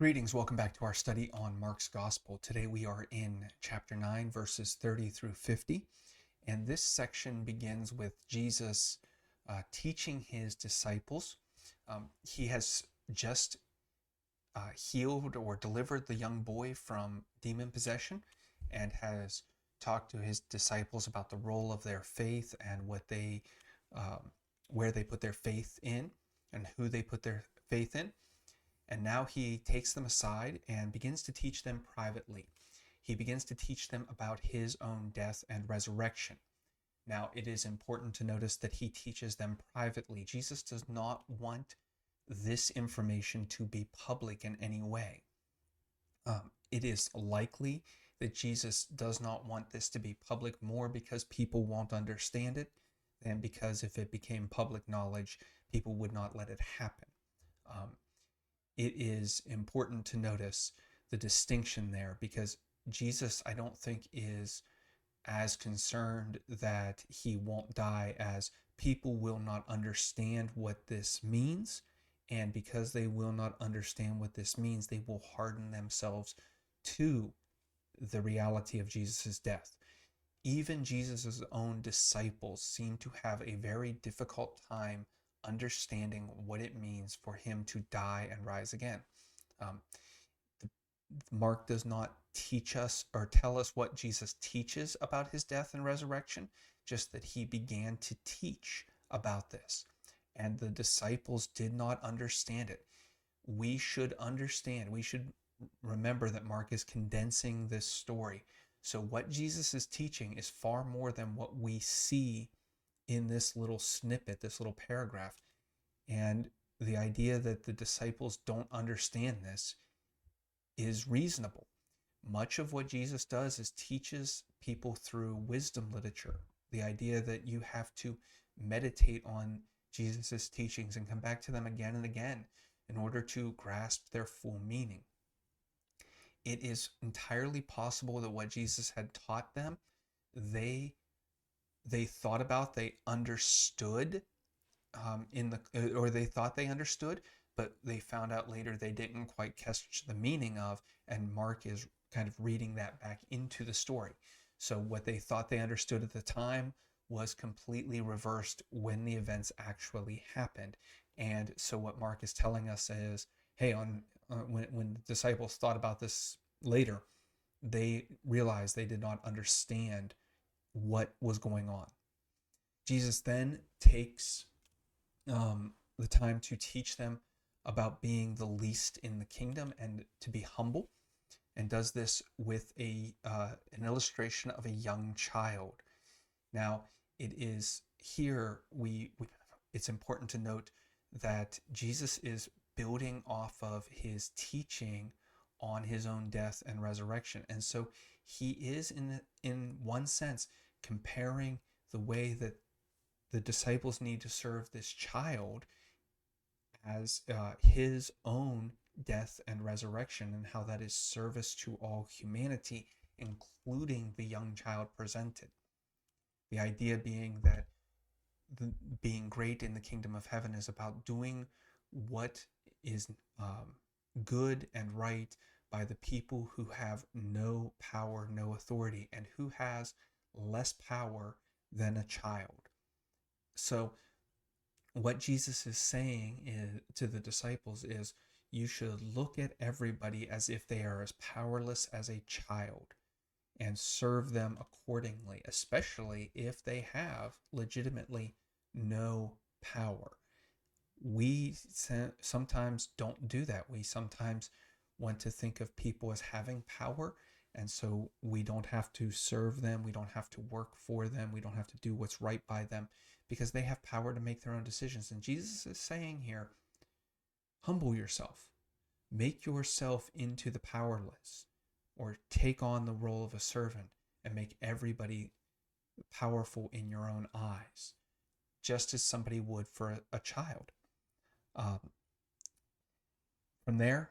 Greetings, welcome back to our study on Mark's Gospel. Today we are in chapter 9, verses 30 through 50, and this section begins with Jesus teaching his disciples. He has just healed or delivered the young boy from demon possession and has talked to his disciples about the role of their faith and um, where they put their faith in and who they put their faith in. And now he takes them aside and begins to teach them privately. He begins to teach them about his own death and resurrection. Now, it is important to notice that he teaches them privately. Jesus does not want this information to be public in any way. It is likely that Jesus does not want this to be public more because people won't understand it than because if it became public knowledge, people would not let it happen. It is important to notice the distinction there because Jesus, I don't think, is as concerned that he won't die as people will not understand what this means. And because they will not understand what this means, they will harden themselves to the reality of Jesus' death. Even Jesus' own disciples seem to have a very difficult time understanding what it means for him to die and rise again. Um, Mark does not teach us or tell us what Jesus teaches about his death and resurrection, just that he began to teach about this. And the disciples did not understand it. We should understand, we should remember that Mark is condensing this story. So, what Jesus is teaching is far more than what we see in this little snippet, this little paragraph. And the idea that the disciples don't understand this is reasonable. Much of what Jesus does is teaches people through wisdom literature. The idea that you have to meditate on Jesus's teachings and come back to them again and again in order to grasp their full meaning. It is entirely possible that what Jesus had taught them, they thought about, they understood or they thought they understood, but they found out later they didn't quite catch the meaning of, and Mark is kind of reading that back into the story. So what they thought they understood at the time was completely reversed when the events actually happened. And so what Mark is telling us is, hey, when the disciples thought about this later, they realized they did not understand what was going on. Jesus then takes the time to teach them about being the least in the kingdom and to be humble, and does this with an illustration of a young child. Now, it is here it's important to note that Jesus is building off of his teaching on his own death and resurrection, and so he is in one sense comparing the way that the disciples need to serve this child as his own death and resurrection, and how that is service to all humanity, including the young child presented. The idea being that being great in the kingdom of heaven is about doing what is good and right by the people who have no power, no authority, and who has less power than a child. So what Jesus is saying to the disciples is, you should look at everybody as if they are as powerless as a child and serve them accordingly, especially if they have legitimately no power. We sometimes don't do that. We sometimes want to think of people as having power, and so we don't have to serve them, we don't have to work for them, we don't have to do what's right by them because they have power to make their own decisions. And Jesus is saying here, humble yourself, make yourself into the powerless, or take on the role of a servant and make everybody powerful in your own eyes, just as somebody would for a child. From there,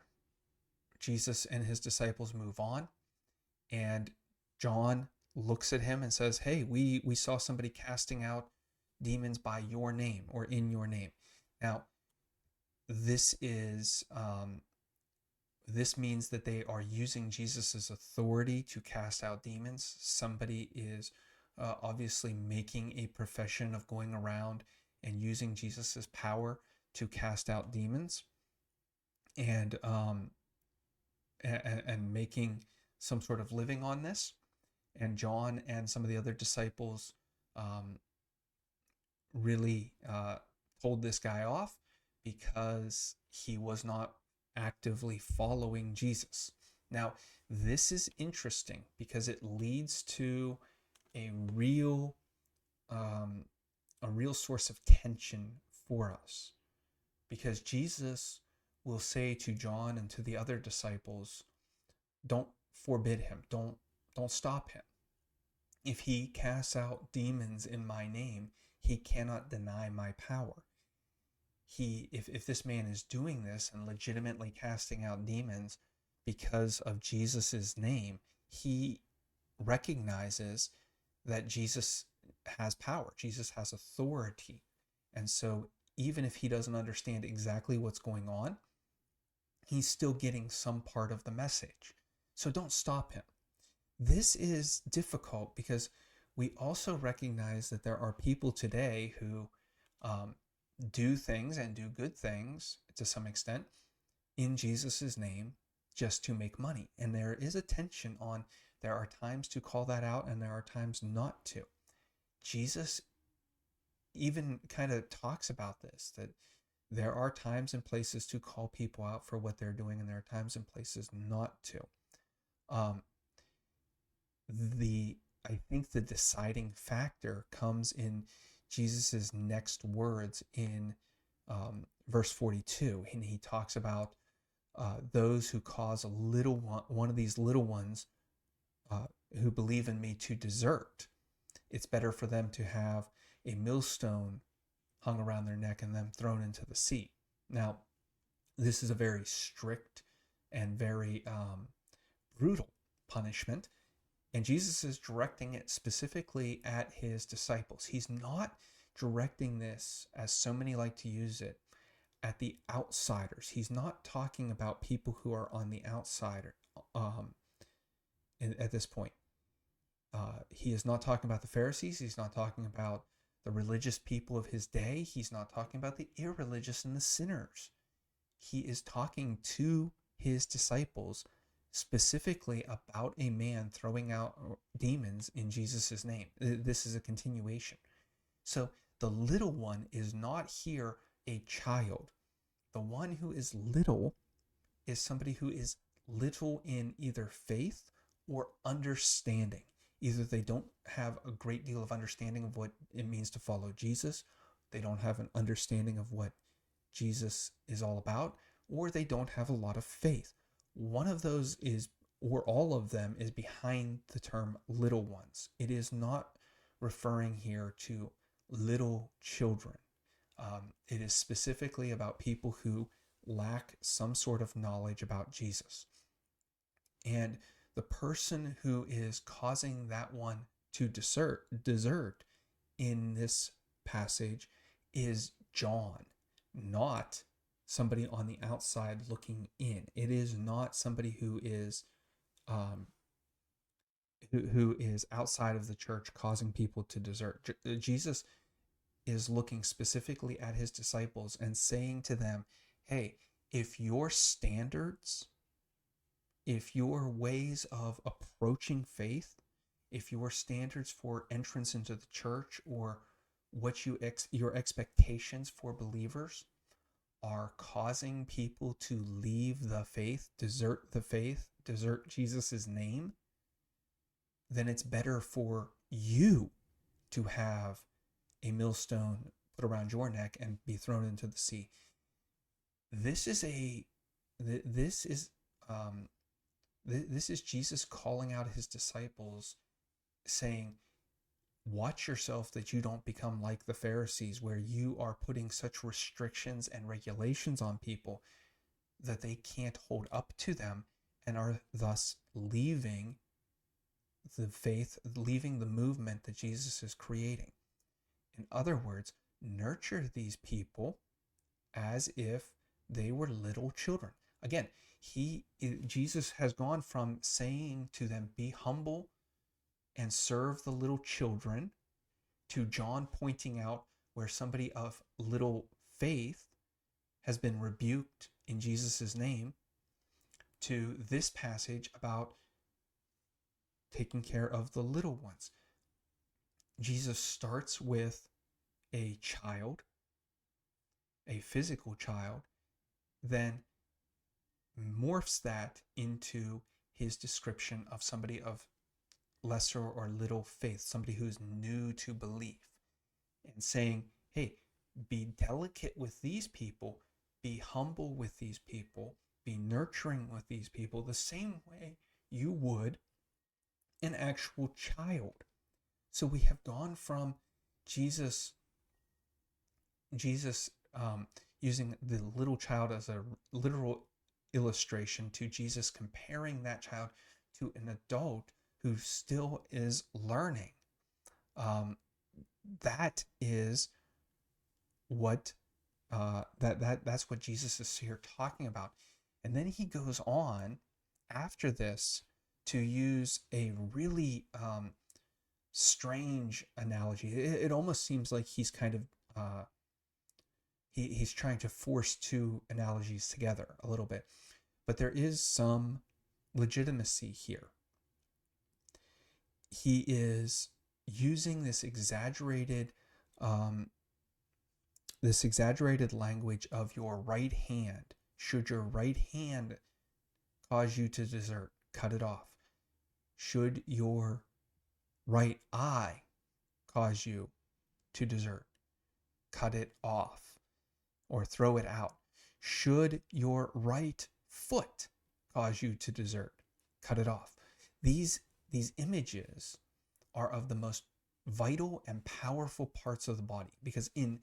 Jesus and his disciples move on, and John looks at him and says, hey, we saw somebody casting out demons by your name or in your name. Now, this is This means that they are using Jesus's authority to cast out demons. Somebody is obviously making a profession of going around and using Jesus's power to cast out demons, and making some sort of living on this. And John and some of the other disciples really told this guy off because he was not actively following Jesus. Now, this is interesting because it leads to a real source of tension for us, because Jesus will say to John and to the other disciples, don't forbid him, don't stop him. If he casts out demons in my name, he cannot deny my power. If this man is doing this and legitimately casting out demons because of Jesus's name, he recognizes that Jesus has power. Jesus has authority. And so even if he doesn't understand exactly what's going on, he's still getting some part of the message. So don't stop him. This is difficult because we also recognize that there are people today who do things and do good things to some extent in Jesus's name just to make money. And there is a tension on, there are times to call that out and there are times not to. Jesus even kind of talks about this, that there are times and places to call people out for what they're doing, and there are times and places not to. I think the deciding factor comes in Jesus's next words in verse 42, and he talks about those who cause one of these little ones who believe in me to desert. It's better for them to have a millstone hung around their neck and them thrown into the sea. Now, this is a very strict and very brutal punishment, and Jesus is directing it specifically at his disciples. He's not directing this, as so many like to use it, at the outsiders. He's not talking about people who are on the outside at this point. He is not talking about the Pharisees. He's not talking about the religious people of his day. He's not talking about the irreligious and the sinners. He is talking to his disciples specifically about a man throwing out demons in Jesus' name. This is a continuation. So the little one is not here a child. The one who is little is somebody who is little in either faith or understanding. Either they don't have a great deal of understanding of what it means to follow Jesus, they don't have an understanding of what Jesus is all about, or they don't have a lot of faith. One of those is, or all of them, is behind the term little ones. It is not referring here to little children. It is specifically about people who lack some sort of knowledge about Jesus. And the person who is causing that one to desert in this passage is John, not somebody on the outside looking in. It is not somebody who is outside of the church causing people to desert. Jesus is looking specifically at his disciples and saying to them, hey, if your standards, if your ways of approaching faith, if your standards for entrance into the church, or what your expectations for believers are causing people to leave the faith, desert Jesus' name, then it's better for you to have a millstone put around your neck and be thrown into the sea. This is Jesus calling out his disciples, saying, watch yourself that you don't become like the Pharisees, where you are putting such restrictions and regulations on people that they can't hold up to them, and are thus leaving the faith, leaving the movement that Jesus is creating. In other words, nurture these people as if they were little children. Again, Jesus has gone from saying to them, be humble and serve the little children, to John pointing out where somebody of little faith has been rebuked in Jesus' name, to this passage about taking care of the little ones. Jesus starts with a child, a physical child, then morphs that into his description of somebody of lesser or little faith, somebody who's new to belief, and saying, hey, be delicate with these people, be humble with these people, be nurturing with these people the same way you would an actual child. So we have gone from Jesus using the little child as a literal illustration to Jesus comparing that child to an adult who still is learning. That is what that's what Jesus is here talking about. And then he goes on after this to use a really strange analogy. It almost seems like he's kind of he's trying to force two analogies together a little bit, but there is some legitimacy here. He is using this exaggerated language of your right hand. Should your right hand cause you to desert, cut it off. Should your right eye cause you to desert, cut it off or throw it out. Should your right foot cause you to desert, cut it off. These images are of the most vital and powerful parts of the body, because in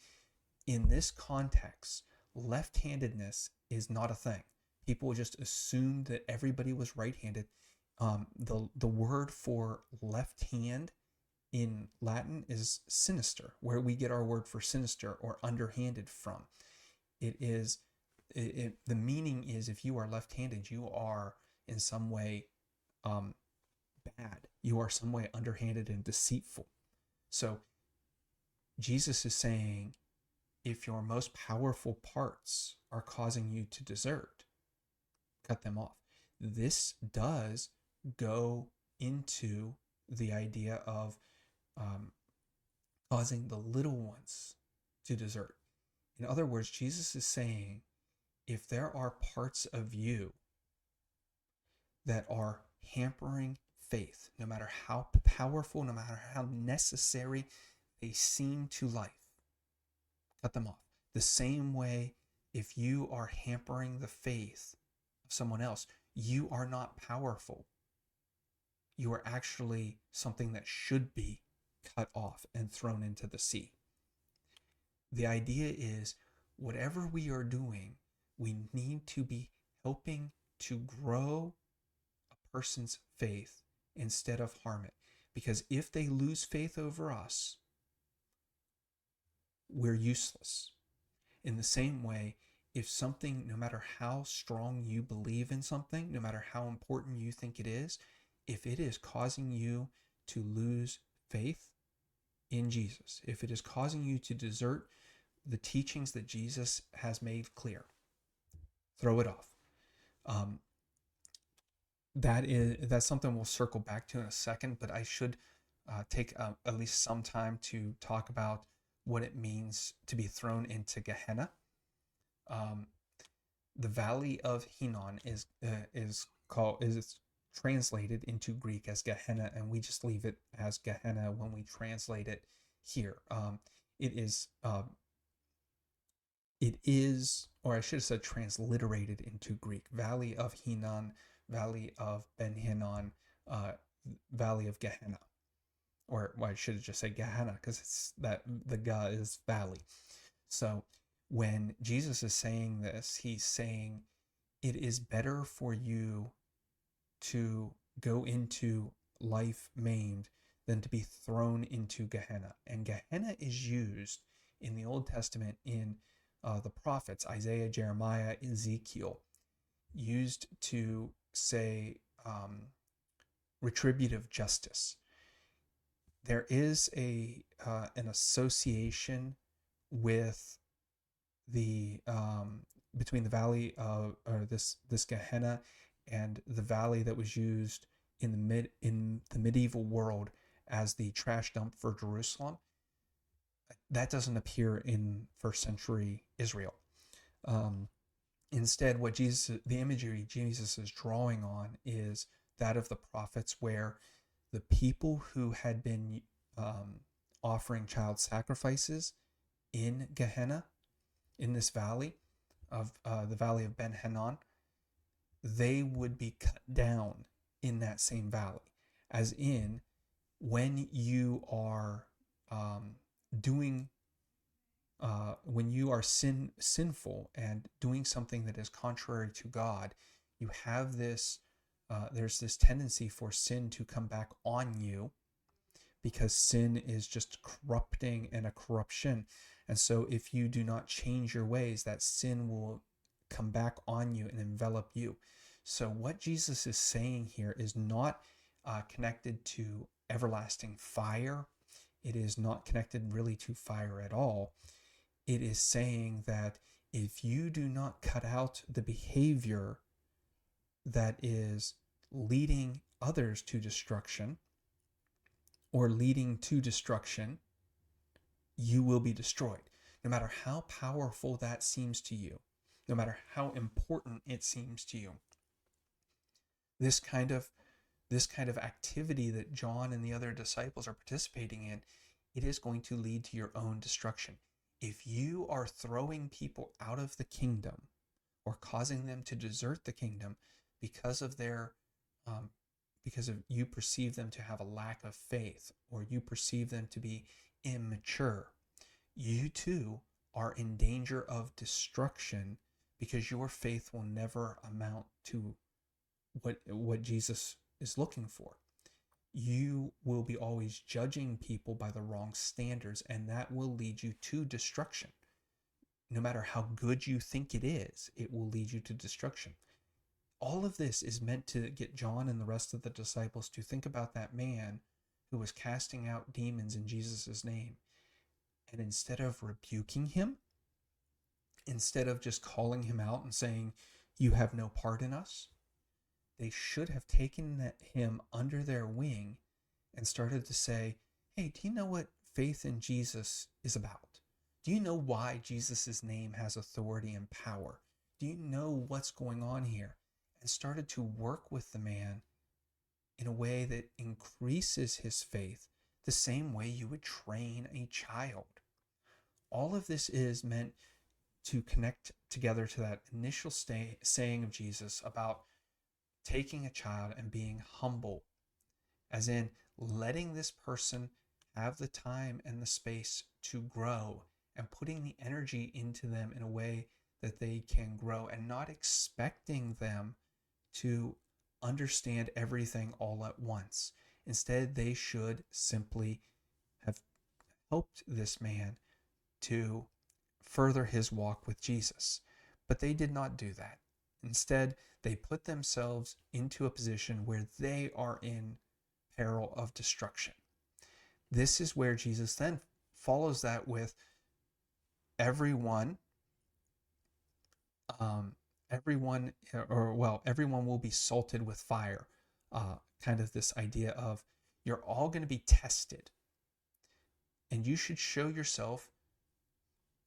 this context, left-handedness is not a thing. People just assumed that everybody was right-handed. The word for left hand in Latin is sinister, where we get our word for sinister or underhanded from. The meaning is, if you are left-handed, you are in some way bad. You are some way underhanded and deceitful. So Jesus is saying, if your most powerful parts are causing you to desert, cut them off. This does go into the idea of causing the little ones to desert. In other words, Jesus is saying, if there are parts of you that are hampering faith, no matter how powerful, no matter how necessary they seem to life, cut them off. The same way, if you are hampering the faith of someone else, you are not powerful. You are actually something that should be cut off and thrown into the sea. The idea is, whatever we are doing, we need to be helping to grow a person's faith instead of harm it. Because if they lose faith over us, we're useless. In the same way, if something, no matter how strong you believe in something, no matter how important you think it is, if it is causing you to lose faith in Jesus, if it is causing you to desert the teachings that Jesus has made clear, throw it off. That's something we'll circle back to in a second, but I should take at least some time to talk about what it means to be thrown into Gehenna. The Valley of Hinnom is translated into Greek as Gehenna, and we just leave it as Gehenna when we translate it here. It is, or I should have said transliterated into Greek. Valley of Hinnom, Valley of Ben Hinnom, Valley of Gehenna. Or well, I should have just said Gehenna, because it's that the Ga is valley. So when Jesus is saying this, he's saying it is better for you to go into life maimed than to be thrown into Gehenna. And Gehenna is used in the Old Testament in the prophets, Isaiah, Jeremiah, Ezekiel. used to say retributive justice. There is an association with the between the valley of, or this Gehenna, and the valley that was used in the medieval world as the trash dump for Jerusalem. That doesn't appear in first century Israel. Um, Instead, the imagery Jesus is drawing on is that of the prophets, where the people who had been offering child sacrifices in Gehenna, in this valley of the valley of Ben Hinnom, they would be cut down in that same valley. As in, when you are doing when you are sinful and doing something that is contrary to God, you have this there's this tendency for sin to come back on you, because sin is just corrupting and a corruption. And so if you do not change your ways, that sin will come back on you and envelop you. So what Jesus is saying here is not connected to everlasting fire. It is not connected really to fire at all. It is saying that if you do not cut out the behavior that is leading others to destruction, or leading to destruction, you will be destroyed. No matter how powerful that seems to you, no matter how important it seems to you, this kind of activity that John and the other disciples are participating in, it is going to lead to your own destruction. If you are throwing people out of the kingdom, or causing them to desert the kingdom because of because you perceive them to have a lack of faith, or you perceive them to be immature, you too are in danger of destruction, because your faith will never amount to what Jesus is looking for. You will be always judging people by the wrong standards, and that will lead you to destruction. No matter how good you think it is, it will lead you to destruction. All of this is meant to get John and the rest of the disciples to think about that man who was casting out demons in Jesus' name. And instead of rebuking him, instead of just calling him out and saying, "You have no part in us," they should have taken him under their wing and started to say, "Hey, do you know what faith in Jesus is about? Do you know why Jesus' name has authority and power? Do you know what's going on here?" And started to work with the man in a way that increases his faith, the same way you would train a child. All of this is meant to connect together to that initial saying of Jesus about taking a child and being humble, as in letting this person have the time and the space to grow, and putting the energy into them in a way that they can grow, and not expecting them to understand everything all at once. Instead, they should simply have helped this man to further his walk with Jesus. But they did not do that. Instead, they put themselves into a position where they are in peril of destruction. This is where Jesus then follows that with everyone will be salted with fire. Kind of this idea of, you're all going to be tested, and you should show yourself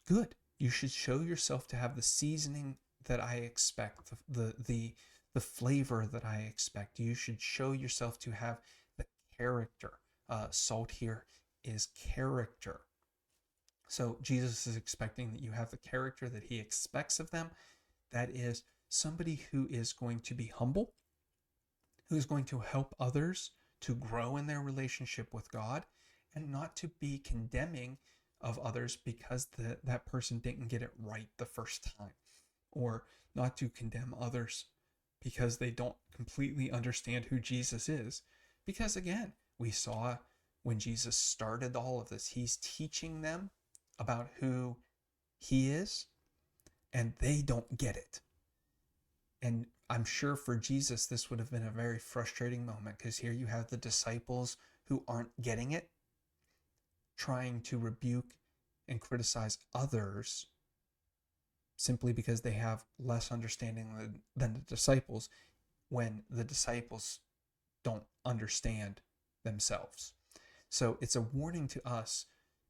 good. You should show yourself to have the seasoning that I expect, the flavor that I expect. You should show yourself to have the character. Salt here is character. So Jesus is expecting that you have the character that he expects of them. That is somebody who is going to be humble, who is going to help others to grow in their relationship with God, and not to be condemning of others because that person didn't get it right the first time, or not to condemn others because they don't completely understand who Jesus is. Because again, we saw when Jesus started all of this, he's teaching them about who he is, and they don't get it. And I'm sure for Jesus, this would have been a very frustrating moment, because here you have the disciples who aren't getting it, trying to rebuke and criticize others simply because they have less understanding than the disciples, when the disciples don't understand themselves. So it's a warning to us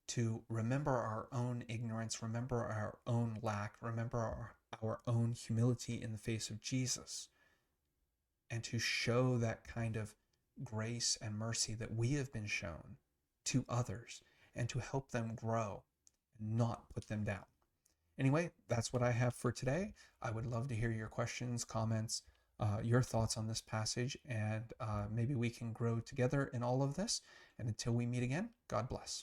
to remember our own ignorance, remember our own lack, remember our own humility in the face of Jesus, and to show that kind of grace and mercy that we have been shown to others, and to help them grow and not put them down. Anyway, that's what I have for today. I would love to hear your questions, comments, your thoughts on this passage, and maybe we can grow together in all of this. And until we meet again, God bless.